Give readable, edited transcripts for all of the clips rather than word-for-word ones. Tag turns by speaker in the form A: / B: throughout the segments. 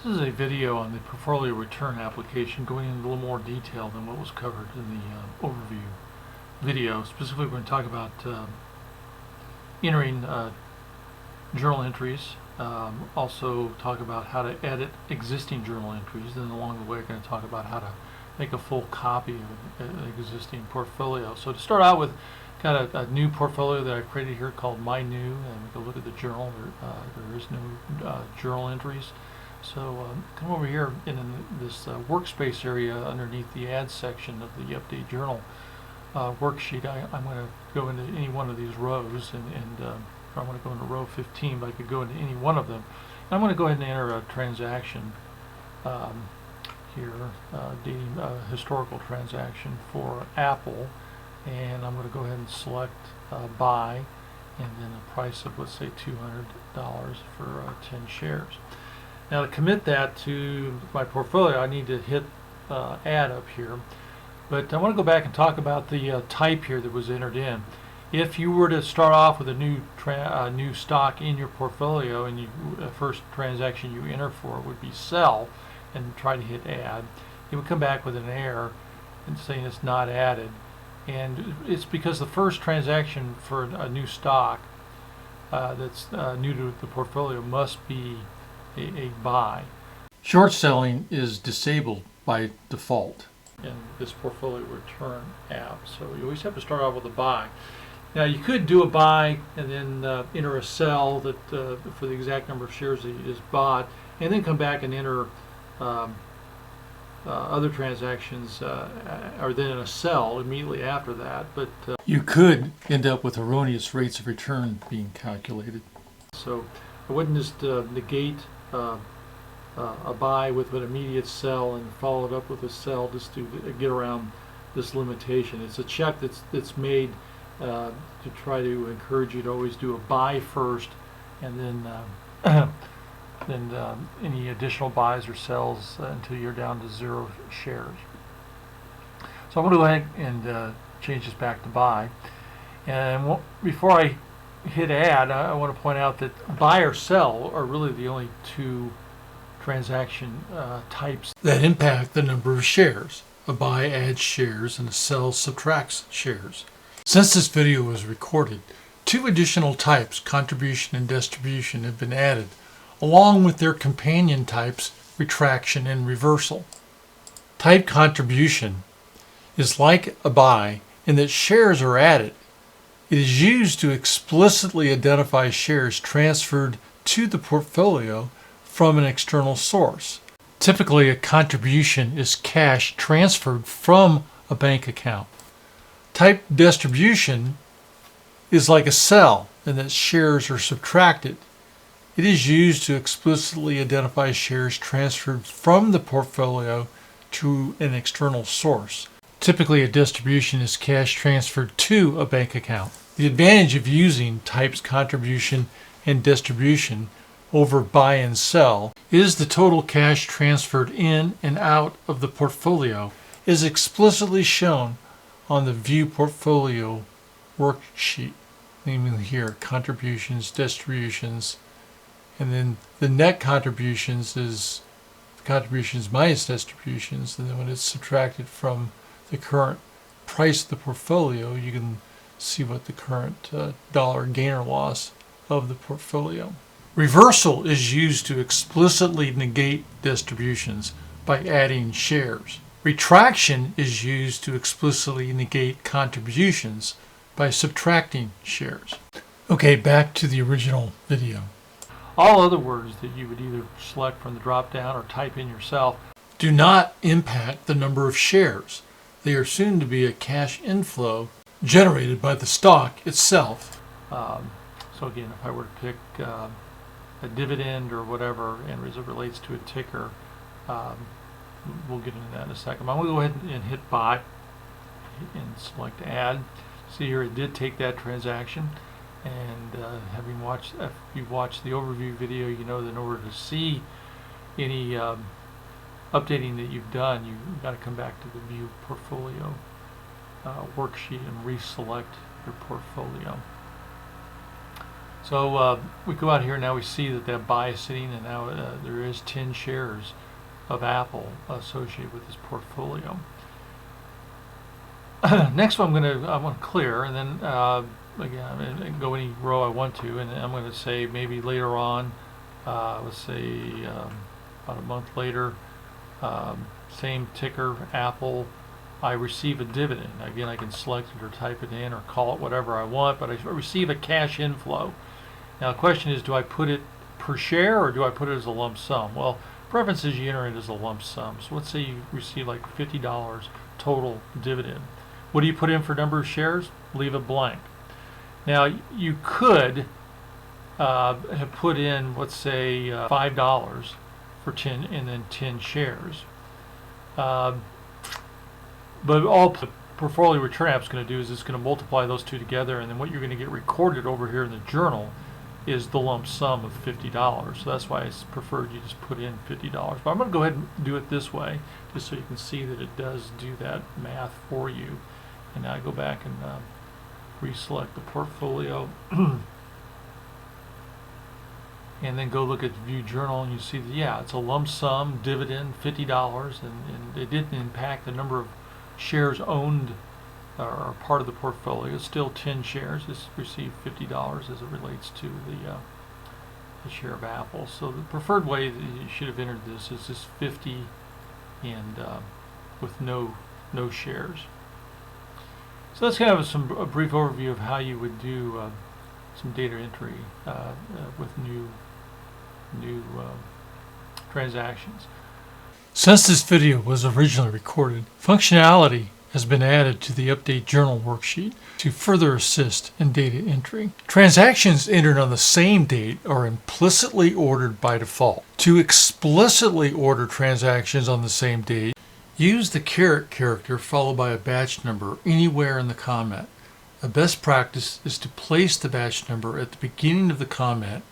A: This is a video on the portfolio return application, going into a little more detail than what was covered in the overview video. Specifically, we're going to talk about entering journal entries, also talk about how to edit existing journal entries, and along the way we're going to talk about how to make a full copy of an existing portfolio. So to start out with, got a new portfolio that I created here called My New, and we can look at the journal. There is no journal entries. So come over here in this workspace area underneath the add section of the update journal worksheet. I'm going to go into any one of these rows, and I want to go into row 15, but I could go into any one of them. And I'm going to go ahead and enter a transaction here, dating historical transaction for Apple, and I'm going to go ahead and select buy, and then a price of, let's say, $200 for 10 shares. Now to commit that to my portfolio, I need to hit add up here. But I want to go back and talk about the type here that was entered in. If you were to start off with a new stock in your portfolio, and the first transaction you enter for would be sell, and try to hit add, it would come back with an error and saying it's not added. And it's because the first transaction for a new stock that's new to the portfolio must be a buy. Short selling is disabled by default in this portfolio return app, so you always have to start off with a buy. Now you could do a buy and then enter a sell that for the exact number of shares that you just bought, and then come back and enter other transactions, or then a sell immediately after that. But you could end up with erroneous rates of return being calculated. So I wouldn't just negate a buy with an immediate sell and follow it up with a sell just to get around this limitation. It's a check that's made to try to encourage you to always do a buy first, and then any additional buys or sells until you're down to 0 shares. So I'm going to go ahead and change this back to buy. And before I hit add, I want to point out that buy or sell are really the only two transaction types that impact the number of shares. A buy adds shares and a sell subtracts shares. Since this video was recorded, 2 additional types, contribution and distribution, have been added, along with their companion types, retraction and reversal. Type contribution is like a buy in that shares are added. It is used to explicitly identify shares transferred to the portfolio from an external source. Typically, a contribution is cash transferred from a bank account. Type distribution is like a sell in that shares are subtracted. It is used to explicitly identify shares transferred from the portfolio to an external source. Typically, a distribution is cash transferred to a bank account. The advantage of using types contribution and distribution over buy and sell is the total cash transferred in and out of the portfolio is explicitly shown on the View Portfolio worksheet. Namely here, contributions, distributions, and then the net contributions is contributions minus distributions, and then when it's subtracted from the current price of the portfolio, you can see what the current dollar gain or loss of the portfolio. Reversal is used to explicitly negate distributions by adding shares. Retraction is used to explicitly negate contributions by subtracting shares. Okay, back to the original video. All other words that you would either select from the drop-down or type in yourself do not impact the number of shares. They are assumed to be a cash inflow generated by the stock itself. So again, if I were to pick a dividend or whatever, and as it relates to a ticker, we'll get into that in a second. I'm going to go ahead and hit buy and select add. See here, it did take that transaction, and if you've watched the overview video, you know that in order to see any updating that you've done, you've got to come back to the View Portfolio worksheet and reselect your portfolio. So we go out here now, we see that that buy is sitting, and now there is 10 shares of Apple associated with this portfolio. Next one I want to clear, and then again, I can go any row I want to, and I'm going to say maybe later on, let's say about a month later, same ticker, Apple, I receive a dividend. Again, I can select it or type it in or call it whatever I want, but I receive a cash inflow. Now the question is, do I put it per share or do I put it as a lump sum? Well, preference is you enter it as a lump sum. So let's say you receive like $50 total dividend. What do you put in for number of shares? Leave it blank. Now you could have put in, let's say, $5 for 10 and then 10 shares. But all the portfolio return app is going to do is it's going to multiply those two together, and then what you're going to get recorded over here in the journal is the lump sum of $50. So that's why it's preferred you just put in $50. But I'm going to go ahead and do it this way, just so you can see that it does do that math for you. And now I go back and reselect the portfolio, and then go look at the view journal, and you see that, yeah, it's a lump sum dividend, $50, and it didn't impact the number of shares owned or part of the portfolio. It's still 10 shares. It's received $50 as it relates to the share of Apple. So the preferred way that you should have entered this is this 50 and with no shares. So that's kind of a brief overview of how you would do some data entry with new transactions. Since this video was originally recorded, functionality has been added to the Update Journal worksheet to further assist in data entry. Transactions entered on the same date are implicitly ordered by default. To explicitly order transactions on the same date, use the caret character followed by a batch number anywhere in the comment. A best practice is to place the batch number at the beginning of the comment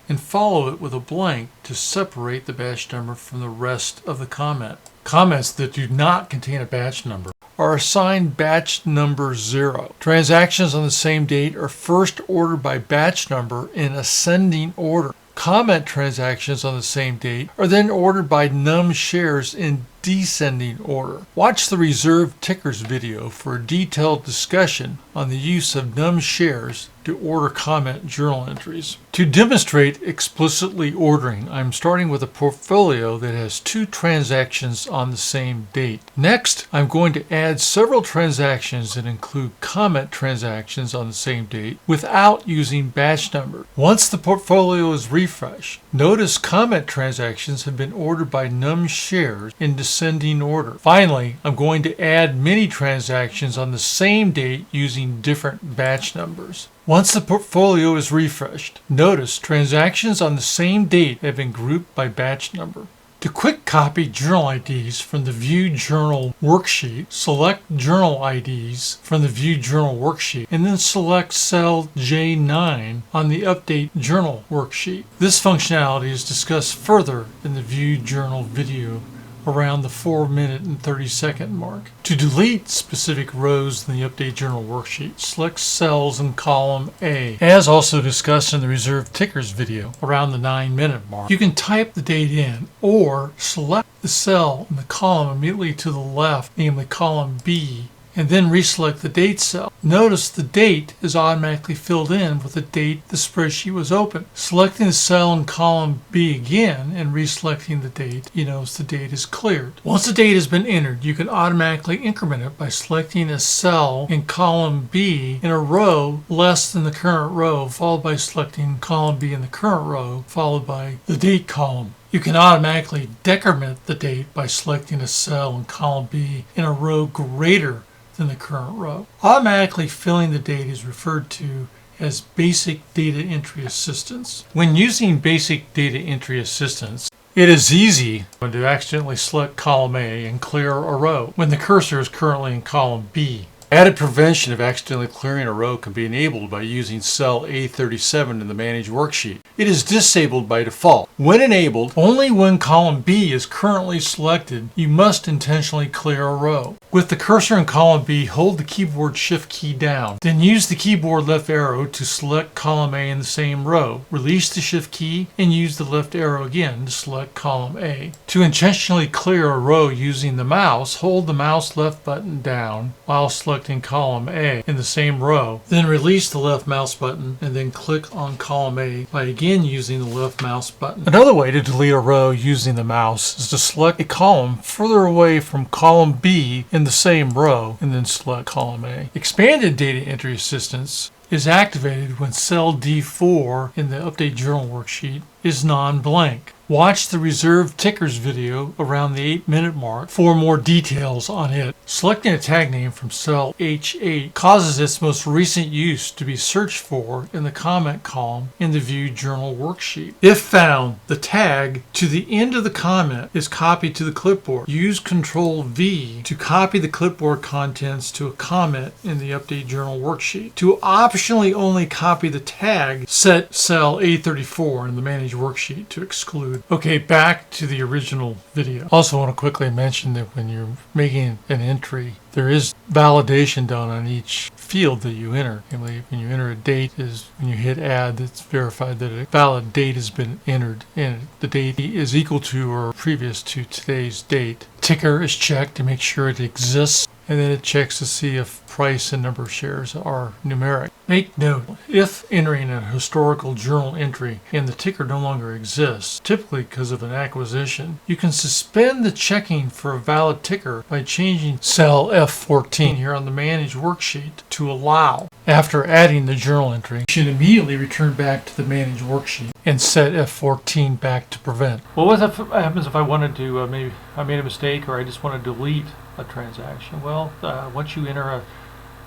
A: and follow it with a blank to separate the batch number from the rest of the comment. Comments that do not contain a batch number are assigned batch number 0. Transactions on the same date are first ordered by batch number in ascending order. Comment transactions on the same date are then ordered by num shares in descending order. Watch the reserved tickers video for a detailed discussion on the use of num shares to order comment journal entries. To demonstrate explicitly ordering, I'm starting with a portfolio that has 2 transactions on the same date. Next, I'm going to add several transactions that include comment transactions on the same date without using batch number. Once the portfolio is refreshed, notice comment transactions have been ordered by num shares in descending order. Finally, I'm going to add many transactions on the same date using different batch numbers. Once the portfolio is refreshed, notice transactions on the same date have been grouped by batch number. To quick copy journal IDs from the View Journal worksheet, select Journal IDs from the View Journal worksheet, and then select cell J9 on the Update Journal worksheet. This functionality is discussed further in the View Journal video around the 4-minute and 30-second mark. To delete specific rows in the Update Journal worksheet, select cells in column A, as also discussed in the reserved tickers video around the 9-minute mark. You can type the date in or select the cell in the column immediately to the left, namely column B, and then reselect the date cell. Notice the date is automatically filled in with the date the spreadsheet was open. Selecting the cell in column B again and reselecting the date, you notice the date is cleared. Once the date has been entered, you can automatically increment it by selecting a cell in column B in a row less than the current row, followed by selecting column B in the current row, followed by the date column. You can automatically decrement the date by selecting a cell in column B in a row greater than the current row. Automatically filling the date is referred to as Basic Data Entry Assistance. When using Basic Data Entry Assistance, it is easy to accidentally select column A and clear a row when the cursor is currently in column B. Added prevention of accidentally clearing a row can be enabled by using cell A37 in the Manage worksheet. It is disabled by default. When enabled, only when column B is currently selected, you must intentionally clear a row. With the cursor in column B, hold the keyboard Shift key down. Then use the keyboard left arrow to select column A in the same row. Release the Shift key and use the left arrow again to select column A. To intentionally clear a row using the mouse, hold the mouse left button down while selecting column A in the same row. Then release the left mouse button and then click on column A by again using the left mouse button. Another way to delete a row using the mouse is to select a column further away from column B in the same row and then select column A. Expanded data entry assistance is activated when cell D4 in the Update Journal worksheet is non-blank. Watch the reserved tickers video around the 8-minute mark for more details on it. Selecting a tag name from cell H8 causes its most recent use to be searched for in the comment column in the View Journal worksheet. If found, the tag to the end of the comment is copied to the clipboard. Use Ctrl-V to copy the clipboard contents to a comment in the Update Journal worksheet. To optionally only copy the tag, set cell A34 in the Manage worksheet to exclude. Okay, back to the original video. Also want to quickly mention that when you're making an entry, there is validation done on each field that you enter. When you enter a date, is when you hit add, that's verified that a valid date has been entered and the date is equal to or previous to today's date. Ticker is checked to make sure it exists, and then it checks to see if price and number of shares are numeric. Make note, if entering a historical journal entry and the ticker no longer exists, typically because of an acquisition, you can suspend the checking for a valid ticker by changing cell F14 here on the Manage worksheet to Allow. After adding the journal entry, you should immediately return back to the Manage worksheet and set F14 back to Prevent. Well, what happens if I wanted to, maybe I made a mistake or I just want to delete a transaction? Well, once you enter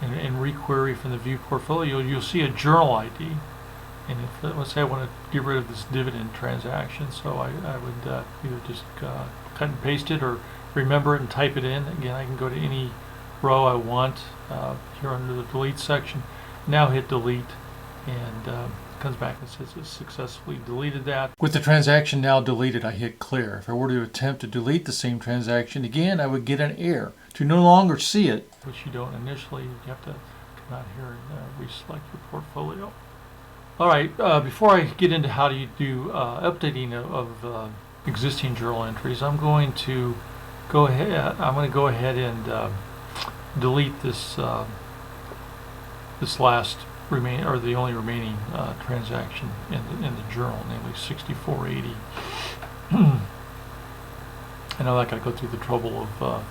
A: and requery from the View portfolio, you'll see a journal ID. And if, let's say I want to get rid of this dividend transaction, so I would either just cut and paste it or remember it and type it in. Again, I can go to any row I want here under the delete section. Now hit delete, and comes back and says it successfully deleted that. With the transaction now deleted, I hit clear. If I were to attempt to delete the same transaction again, I would get an error. To no longer see it, which you don't initially, you have to come out here and reselect your portfolio. All right, before I get into how do you do updating of existing journal entries, I'm going to go ahead and delete this this last the only remaining transaction in the journal, namely 6480. I know I got to go through the trouble of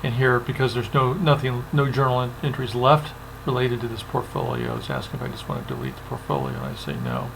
A: and here, because there's no journal entries left related to this portfolio, it's asking if I just want to delete the portfolio, and I say no.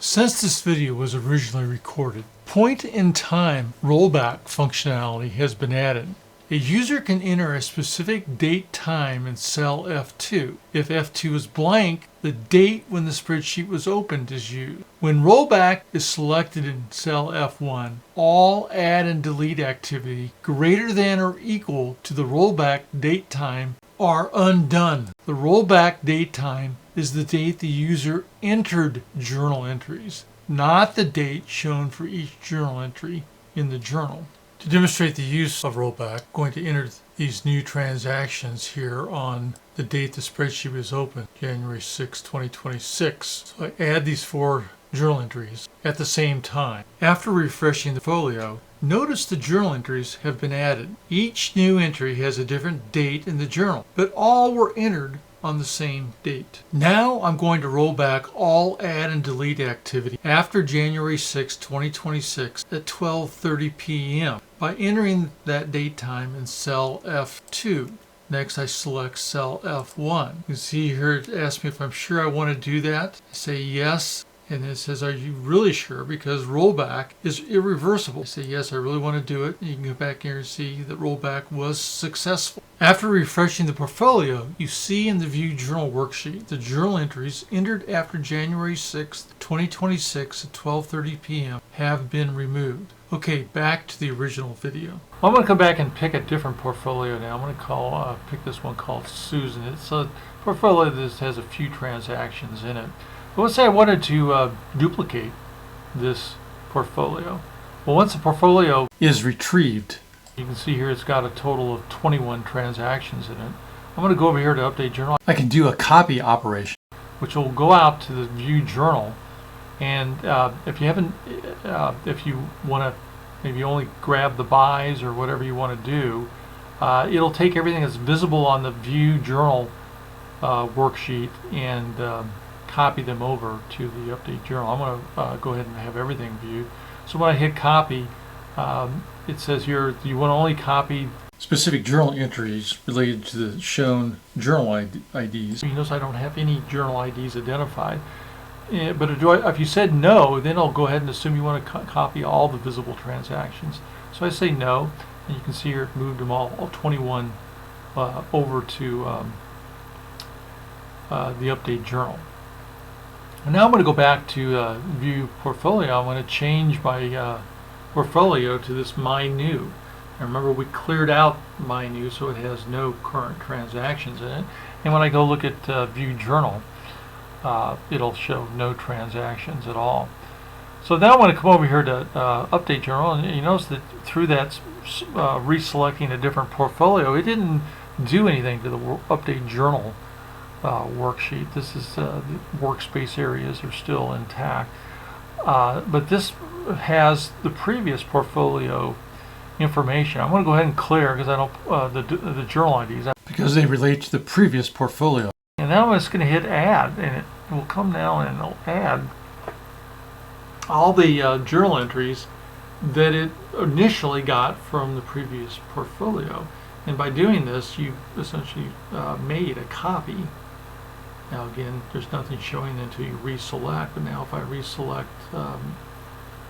A: Since this video was originally recorded, point-in-time rollback functionality has been added. A user can enter a specific date time in cell F2. If F2 is blank, the date when the spreadsheet was opened is used. When rollback is selected in cell F1, all add and delete activity greater than or equal to the rollback date time are undone. The rollback date time is the date the user entered journal entries, not the date shown for each journal entry in the journal. To demonstrate the use of rollback, I'm going to enter these new transactions here on the date the spreadsheet was opened, January 6, 2026. So I add these 4 journal entries at the same time. After refreshing the folio, notice the journal entries have been added. Each new entry has a different date in the journal, but all were entered on the same date. Now I'm going to roll back all add and delete activity after January 6, 2026 at 12:30 p.m. by entering that date time in cell F2. Next, I select cell F1. You can see here it asks me if I'm sure I want to do that. I say yes. And it says, are you really sure? Because rollback is irreversible. I say, yes, I really want to do it. And you can go back here and see that rollback was successful. After refreshing the portfolio, you see in the View Journal worksheet the journal entries entered after January 6th, 2026 at 12:30 p.m. have been removed. Okay, back to the original video. I'm going to come back and pick a different portfolio now. I'm going to pick this one called Susan. It's a portfolio that has a few transactions in it. But let's say I wanted to duplicate this portfolio. Well, once the portfolio is retrieved, you can see here it's got a total of 21 transactions in it. I'm going to go over here to Update Journal. I can do a copy operation, which will go out to the View Journal. And if you want to maybe only grab the buys or whatever you want to do, it'll take everything that's visible on the View Journal worksheet and copy them over to the Update Journal. I'm going to go ahead and have everything viewed. So when I hit copy, it says here you want to only copy specific journal entries related to the shown journal IDs. You notice I don't have any journal IDs identified. But if you said no, then I'll go ahead and assume you want to copy all the visible transactions. So I say no, and you can see here it moved them all 21 over to the Update Journal. And now I'm going to go back to View Portfolio. I'm going to change my portfolio to this My New. And remember, we cleared out My New, so it has no current transactions in it. And when I go look at View Journal, it'll show no transactions at all. So now I want to come over here to Update Journal, and you notice that through that reselecting a different portfolio, it didn't do anything to the Update Journal worksheet. This is the workspace areas are still intact, but this has the previous portfolio information. I'm going to go ahead and clear because I don't the journal IDs because they relate to the previous portfolio. And now I'm just going to hit add, and it will come down and it'll add all the journal entries that it initially got from the previous portfolio. And by doing this, you essentially made a copy. Now again, there's nothing showing until you reselect, but now if I reselect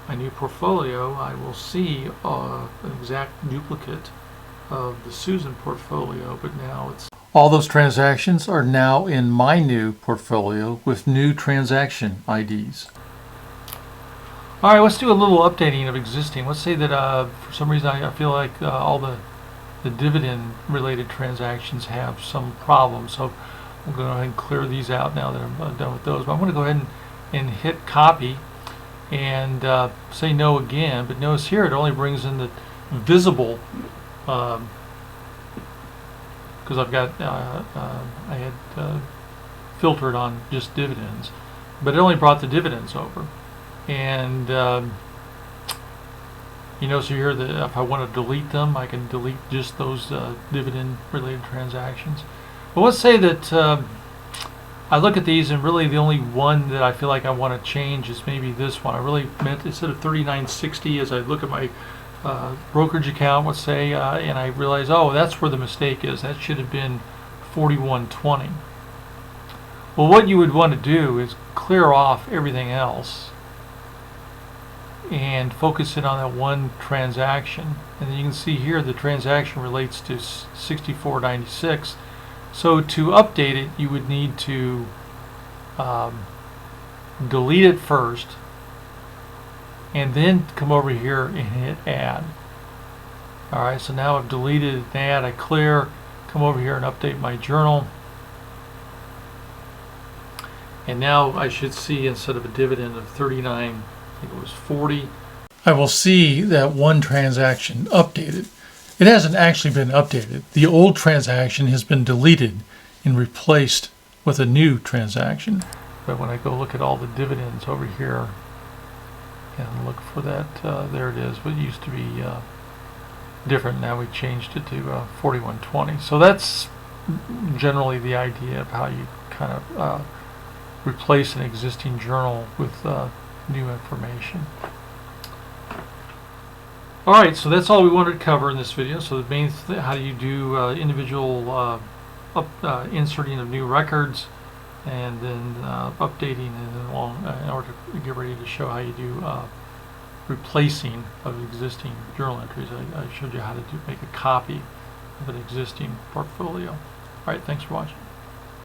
A: my new portfolio, I will see an exact duplicate of the Susan portfolio, but now it's all those transactions are now in My New portfolio with new transaction IDs. All right, let's do a little updating of existing. Let's say that for some reason I feel like all the dividend related transactions have some problems. So I'm going to go ahead and clear these out now that I'm done with those. But I'm going to go ahead and hit copy and say no again. But notice here it only brings in the visible because I've got I had filtered on just dividends, but it only brought the dividends over. And you notice here that if I want to delete them, I can delete just those dividend related transactions. But let's say that I look at these and really the only one that I feel like I want to change is maybe this one. I really meant instead of 3960, as I look at my brokerage account, let's say, and I realize, oh, that's where the mistake is. That should have been 4120. Well, what you would want to do is clear off everything else and focus in on that one transaction. And then you can see here the transaction relates to 6496. So to update it, you would need to delete it first, and then come over here and hit add. Alright, so now I've deleted and add, I clear, come over here and update my journal. And now I should see, instead of a dividend of 39, I think it was 40, I will see that one transaction updated. It hasn't actually been updated. The old transaction has been deleted and replaced with a new transaction. But when I go look at all the dividends over here and look for that, there it is. But it used to be different. Now we changed it to 4120. So that's generally the idea of how you kind of replace an existing journal with new information. Alright, so that's all we wanted to cover in this video. So the main how do you do individual inserting of new records, and then updating, and then in order to get ready to show how you do replacing of existing journal entries. I showed you how to make a copy of an existing portfolio. Alright, thanks for watching.